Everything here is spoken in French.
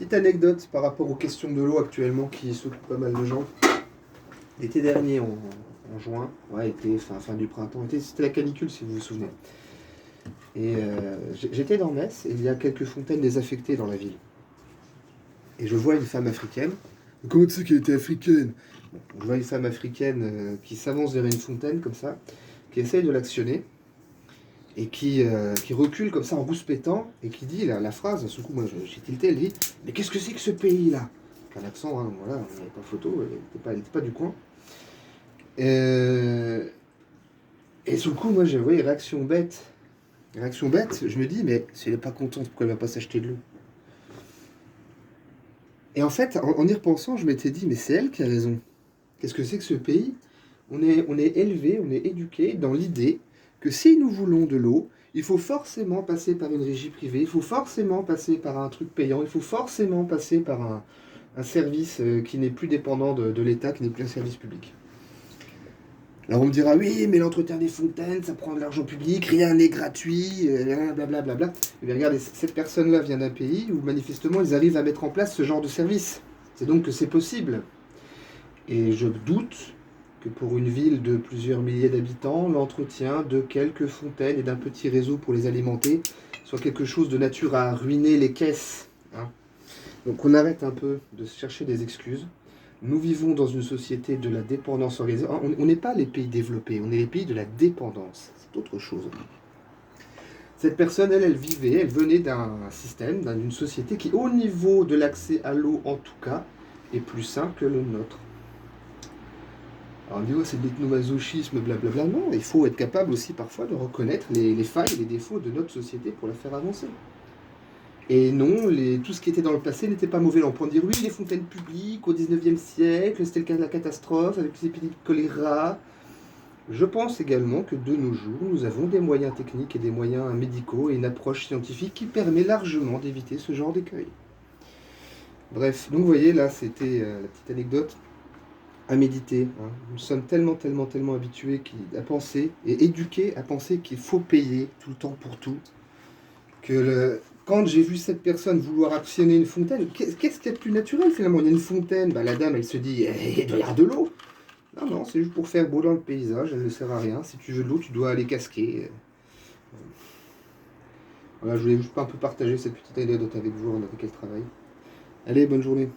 Petite anecdote par rapport aux questions de l'eau actuellement qui secouent pas mal de gens. L'été dernier, en juin, ouais, été, fin du printemps, c'était la canicule si vous vous souvenez. Et j'étais dans Metz et il y a quelques fontaines désaffectées dans la ville. Et je vois une femme africaine. Comment tu sais qu'elle était africaine? Bon, je vois une femme africaine qui s'avance vers une fontaine comme ça, qui essaye de l'actionner et qui recule comme ça en rouspétant et qui dit la phrase, ce coup moi j'ai tilté, elle dit mais qu'est-ce que c'est que ce pays-là? Avec un accent, hein, voilà, il n'y avait pas photo, elle n'était pas du coin. Et sur le coup, moi j'ai réaction bête. Réaction bête, je me dis mais si elle n'est pas contente, pourquoi elle va pas s'acheter de l'eau? Et en fait, en y repensant, je m'étais dit mais c'est elle qui a raison. Qu'est-ce que c'est que ce pays? On est élevé, on est éduqué dans l'idée que si nous voulons de l'eau, il faut forcément passer par une régie privée, il faut forcément passer par un truc payant, il faut forcément passer par un service qui n'est plus dépendant de l'État, qui n'est plus un service public. Alors on me dira, oui, mais l'entretien des fontaines, ça prend de l'argent public, rien n'est gratuit, blablabla. Mais bien regardez, cette personne-là vient d'un pays où manifestement ils arrivent à mettre en place ce genre de service. C'est donc que c'est possible. Et je doute que pour une ville de plusieurs milliers d'habitants, l'entretien de quelques fontaines et d'un petit réseau pour les alimenter soit quelque chose de nature à ruiner les caisses. Hein. Donc on arrête un peu de se chercher des excuses. Nous vivons dans une société de la dépendance organisée. On n'est pas les pays développés, on est les pays de la dépendance. C'est autre chose. Cette personne, elle vivait, elle venait d'un système, d'une société qui, au niveau de l'accès à l'eau en tout cas, est plus sain que le nôtre. Alors on dit, oh, c'est de l'ethnomasochisme, blablabla. Non, il faut être capable aussi parfois de reconnaître les failles et les défauts de notre société pour la faire avancer. Et non, tout ce qui était dans le passé n'était pas mauvais. Là, on peut dire, oui, les fontaines publiques au 19e siècle, c'était le cas de la catastrophe avec les épidémies de choléra. Je pense également que de nos jours, nous avons des moyens techniques et des moyens médicaux et une approche scientifique qui permet largement d'éviter ce genre d'écueil. Bref, donc vous voyez, là, c'était la petite anecdote à méditer. Hein. Nous sommes tellement habitués à penser et éduqués à penser qu'il faut payer tout le temps pour tout, que quand j'ai vu cette personne vouloir actionner une fontaine, qu'est-ce qu'il y a de plus naturel finalement? Il y a une fontaine, la dame elle se dit, il doit y avoir de l'eau. Non, c'est juste pour faire beau dans le paysage, elle ne sert à rien. Si tu veux de l'eau, tu dois aller casquer. Voilà, je voulais juste un peu partager cette petite anecdote avec vous, avec laquelle je travaille. Allez, bonne journée.